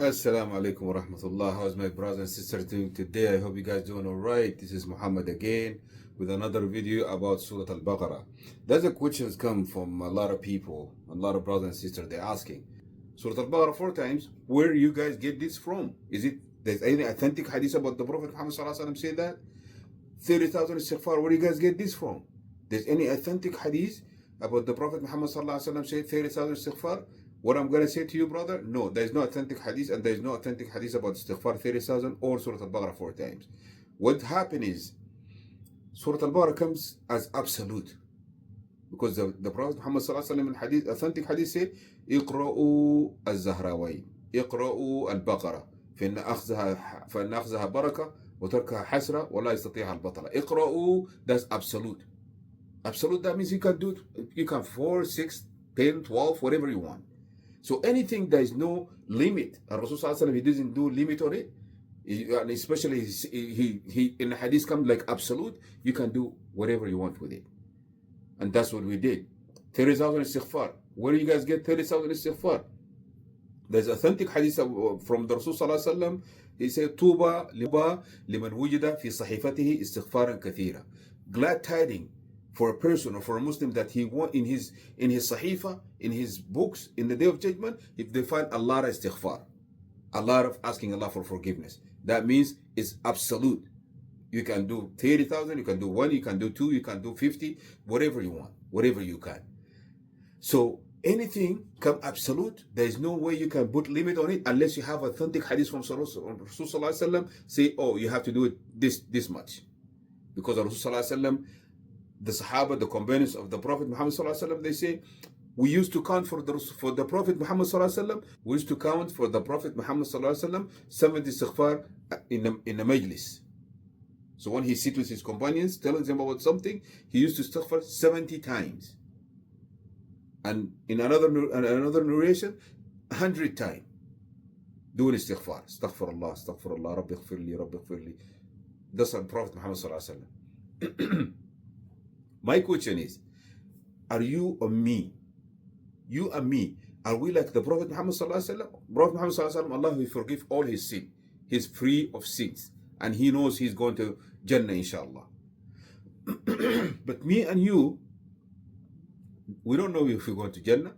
Assalamu alaikum wa rahmatullah. How's my brothers and sisters doing today? I hope you guys doing all right. This is Muhammad again with another video about Surah al-Baqarah. There's a questions come from a lot of people, a lot of brothers and sisters. They're asking Surah al-Baqarah 4 times. Where you guys get this from? Is it there's any authentic hadith about the Prophet Muhammad sallallahu alaihi wasallam say that 30,000 istighfar? Where do you guys get this from? There's any authentic hadith about the Prophet Muhammad sallallahu alaihi wasallam say 30,000 istighfar? What I'm going to say to you, brother, no, there's no authentic hadith, and there's no authentic hadith about istighfar 30,000 or Surah al-Baqarah 4 times. What happened is, Surah al-Baqarah comes as absolute. Because the Prophet Muhammad sallallahu alaihi wasallam in hadith, authentic hadith said, اقرأوا الزهراوين اقرأوا البقرة فإن أخذها بركة وتركها حسرة ولا يستطيعها البطلة. اقرأوا, that's absolute. Absolute, that means you can do it. You can 4, 6, 10, 12, whatever you want. So anything there is no limit, Rasul sallallahu alaihi wasallam, he doesn't do limit on it. And especially he in the hadith comes like absolute, you can do whatever you want with it. And that's what we did. 30,000 istighfar. Where do you guys get 30,000 istighfar? There's authentic hadith from the Rasul sallallahu alaihi wasallam. He said, Tuba liman wujida fi sahifatihi istighfaran kathira. Glad tiding for a person or for a Muslim that he want in his sahifa, in his books, in the day of judgment, if they find a lot of istighfar, a lot of asking Allah for forgiveness. That means it's absolute. You can do 30,000, you can do 1, you can do 2, you can do 50, whatever you want, whatever you can. So anything come absolute, there is no way you can put limit on it unless you have authentic hadith from Rasul sallallahu alaihi wasallam say, oh, you have to do it this much. Because Rasul sallallahu alaihi wasallam, the Sahaba, the companions of the Prophet Muhammad sallallahu alaihi wasallam, they say, we used to count for the Prophet Muhammad sallallahu alaihi wasallam. We used to count for the Prophet Muhammad sallallahu alaihi wasallam 70 istighfar in a majlis. So when he sits with his companions, telling them about something, he used to istighfar 70 times. And in another narration, 100 times, doing istighfar. Astaghfirullah, astaghfirullah, Rabbi ighfirli, Rabbi ighfirli. That's the Prophet Muhammad sallallahu alaihi wasallam. My question is, are you or me? You and me, are we like the Prophet Muhammad sallallahu alaihi wasallam? Prophet Muhammad sallallahu alaihi wasallam, Allah will forgive all his sin. He's free of sins. And he knows he's going to Jannah, inshallah. But me and you, we don't know if we're going to Jannah.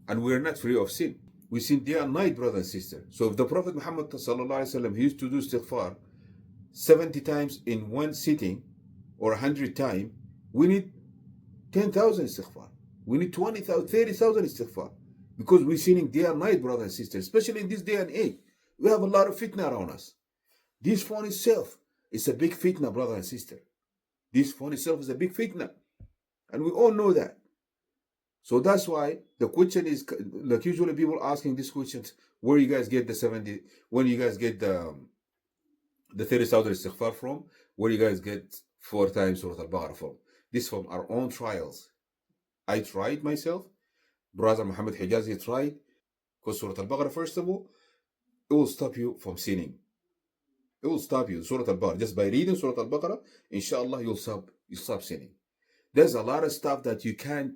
And we're not free of sin. We sin day and night, brother and sister. So if the Prophet Muhammad sallallahu alaihi wasallam, he used to do istighfar 70 times in one sitting, or 100 times, we need 10,000 istighfar. We need 20,000, 30,000 istighfar. Because we're sinning day and night, brothers and sisters, especially in this day and age. We have a lot of fitna around us. This phone itself is a big fitna, brother and sister. This phone itself is a big fitna. And we all know that. So that's why the question is, like usually people asking these questions, where you guys get the 70, when you guys get the 30,000 istighfar from, where you guys get 4 times Surah al-Baqarah from. This from our own trials. I tried myself. Brother Muhammad Hijazi tried. Because Surah al-Baqarah, first of all, it will stop you from sinning. It will stop you. Surah al-Baqarah. Just by reading Surah al-Baqarah, inshallah, you'll stop sinning. There's a lot of stuff that you can't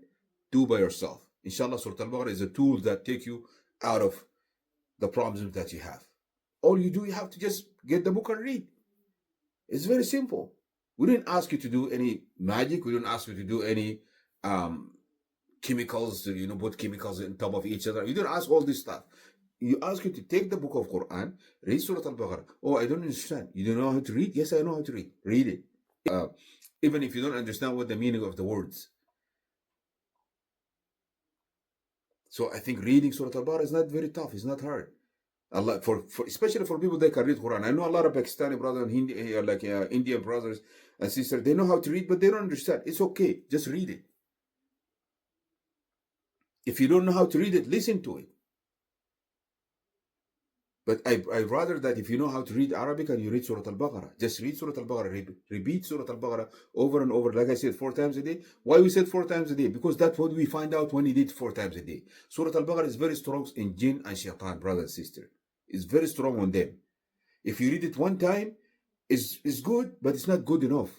do by yourself. Inshallah, Surah al-Baqarah is a tool that take you out of the problems that you have. All you do, you have to just get the book and read. It's very simple. We didn't ask you to do any magic. We didn't ask you to do any chemicals, put chemicals on top of each other. You didn't ask all this stuff. You ask you to take the book of Quran, read Surah al-Baqarah. Oh, I don't understand. You don't know how to read? Yes, I know how to read. Read it. Even if you don't understand what the meaning of the words. So I think reading Surah al-Baqarah is not very tough. It's not hard. Allah, for especially for people that can read Quran. I know a lot of Pakistani brothers and Indian brothers and sisters. They know how to read, but they don't understand. It's okay. Just read it. If you don't know how to read it, listen to it. But I'd rather that if you know how to read Arabic and you read Surah al-Baqarah, just read Surah al-Baqarah, repeat Surah al-Baqarah over and over. Like I said, 4 times a day. Why we said 4 times a day? Because that's what we find out when he did 4 times a day. Surah al-Baqarah is very strong in jinn and shaitan, brother and sister. It's very strong on them. If you read it 1 time, it's good, but it's not good enough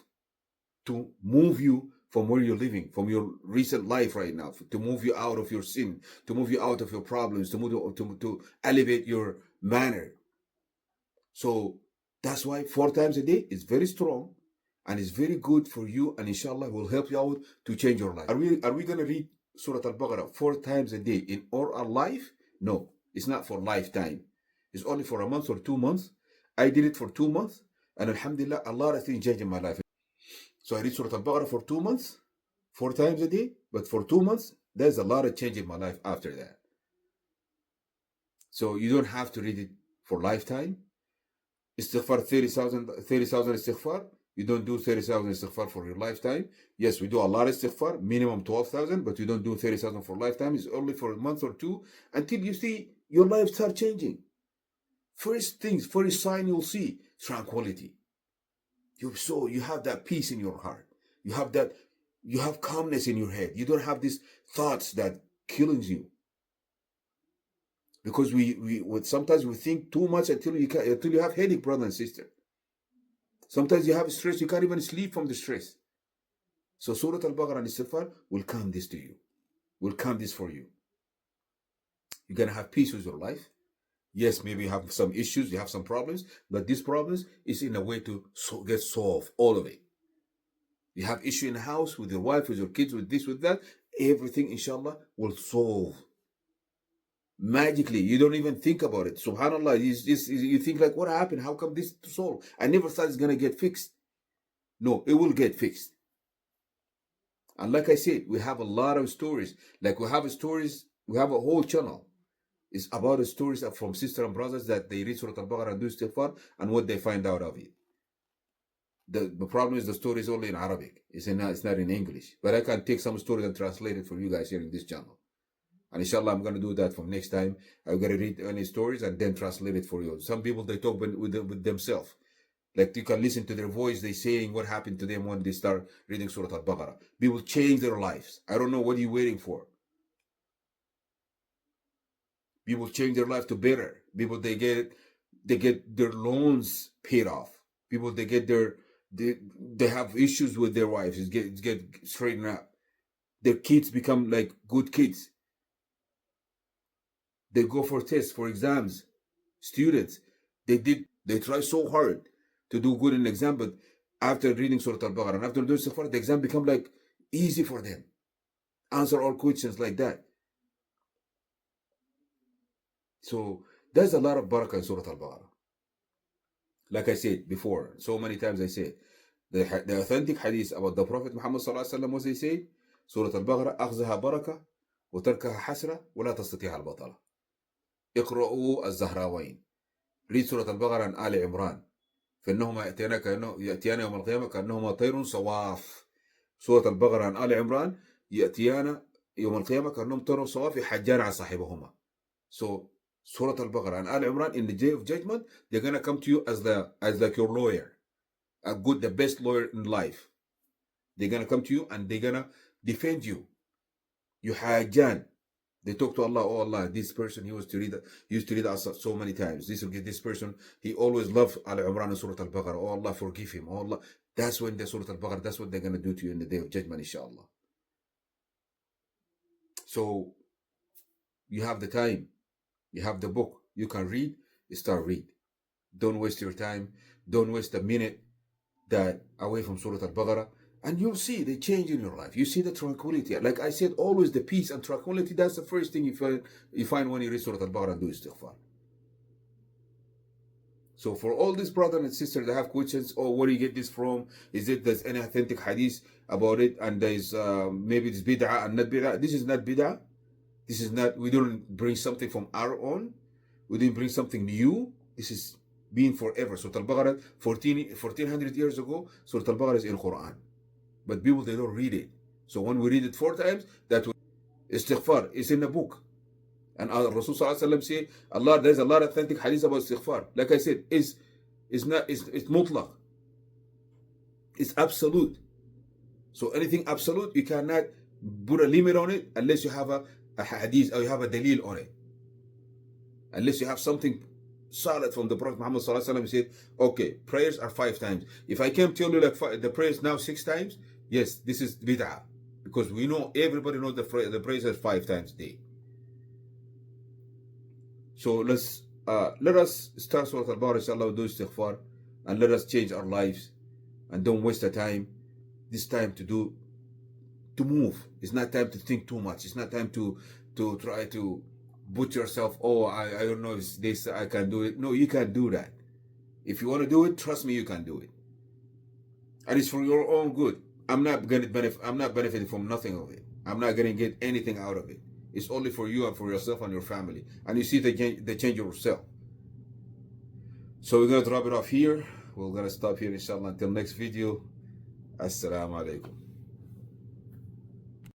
to move you from where you're living, from your recent life right now, to move you out of your sin, to move you out of your problems, to elevate your manner. So that's why 4 times a day is very strong and it's very good for you, and inshallah will help you out to change your life. Are we gonna read Surah Al-Baqarah 4 times a day in all our life? No, it's not for lifetime. It's only for a month or 2 months. I did it for 2 months, and alhamdulillah, a lot of things changed in my life. So I read Surah Al-Baqarah for 2 months, 4 times a day, but for 2 months, there's a lot of change in my life after that. So you don't have to read it for lifetime. Istighfar 30,000 istighfar. You don't do 30,000 istighfar for your lifetime. Yes, we do a lot of istighfar, minimum 12,000, but you don't do 30,000 for lifetime. It's only for a month or two until you see your life start changing. First sign you'll see tranquility. You have that peace in your heart. You have calmness in your head. You don't have these thoughts that killing you. Because sometimes we think too much until you have headache, brother and sister. Sometimes you have stress, you can't even sleep from the stress. So Surah Al-Baqarah and Istighfar will calm this to you, will calm this for you. You're going to have peace with your life. Yes, maybe you have some issues, you have some problems, but these problems is in a way to get solved, all of it. You have issue in the house with your wife, with your kids, with this, with that, everything inshallah will solve. Magically, you don't even think about it. Subhanallah, you think like, what happened? How come this to solve? I never thought it's gonna get fixed. No, it will get fixed. And like I said, we have a lot of stories. Like we have a whole channel. It's about the stories from sisters and brothers that they read Surah Al-Baqarah and do istighfar and what they find out of it. The problem is the story is only in Arabic. It's not in English. But I can take some stories and translate it for you guys here in this channel. And inshallah, I'm going to do that from next time. I'm going to read any stories and then translate it for you. Some people, they talk with themselves. Like you can listen to their voice, they saying what happened to them when they start reading Surah Al-Baqarah. People change their lives. I don't know what you're waiting for. People change their life to better. People, they get their loans paid off. People, they have issues with their wives. It get straightened out. Their kids become like good kids. They go for tests, for exams. Students, they try so hard to do good in the exam, but after reading Surah Al-Baqarah and after doing Istighfar, the exam become like easy for them. Answer all questions like that. So there's a lot of barakah in Surah Al-Baqarah. Like I said before, so many times I said, the authentic hadith about the Prophet Muhammad sallallahu alaihi wasallam was, he said, Surah Al-Baqarah أخذها بركة وتركها حسرة ولا تستطيع البطلة. اقرأوا الزهراوين. Read Surah Al-Baqarah and Ali Imran. فإنهما يأتيان يوم القيامة كأنهما طير صواف. سورة البقرة and Ali Imran يأتيان يوم القيامة كأنهم طير صواف يحجان على صاحبهما. So Surah Al-Baqarah and Ali Imran, in the day of judgment, they're gonna come to you as like your lawyer, the best lawyer in life. They're gonna come to you and they're gonna defend you. You hajjan. They talk to Allah, oh Allah, this person, he used to read us so many times. This person, he always loved Al Imran and Surah Al-Baqarah. Oh Allah, forgive him. Oh Allah. That's when the Surah Al-Baqarah, that's what they're going to do to you in the day of judgment, inshallah. So, you have the time. You have the book. You can read. Read. Don't waste your time. Don't waste a minute away from Surah Al-Baqarah. And you'll see the change in your life. You see the tranquility. Like I said, always the peace and tranquility. That's the first thing you find when you read Surah Al-Baqarah and do istighfar. So for all these brothers and sisters that have questions, oh, where do you get this from? There's any authentic hadith about it? And there's maybe it's bid'ah and not bid'ah. This is not bid'ah. This is not, we don't bring something from our own. We didn't bring something new. This is being forever. Surah Al-Baqarah, 1400 years ago, Surah Al-Baqarah is in Quran. But people, they don't read it. So when we read it 4 times, that istighfar is in the book. And Rasul Sallallahu Alaihi Wasallam say, there's a lot of authentic hadith about istighfar. Like I said, it's mutlaq. It's absolute. So anything absolute, you cannot put a limit on it unless you have a hadith or you have a dalil on it. Unless you have something solid from the Prophet Muhammad Sallallahu Alaihi Wasallam, said, okay, prayers are 5 times. If I can tell you like the prayers now 6 times, yes, this is bid'ah. Because we know, everybody knows the prayers are 5 times a day. So let's Let us start Surah Al-Baqarah, inshallah, do istighfar, and let us change our lives, and don't waste the time. This time to move. It's not time to think too much. It's not time to try to put yourself, oh, I don't know if this, I can do it. No, you can't do that. If you want to do it, trust me, you can do it. And it's for your own good. I'm not benefiting from nothing of it. I'm not going to get anything out of it. It's only for you and for yourself and your family. And you see the change yourself. So we're going to drop it off here. We're going to stop here, inshallah. Until next video. Assalamu alaikum.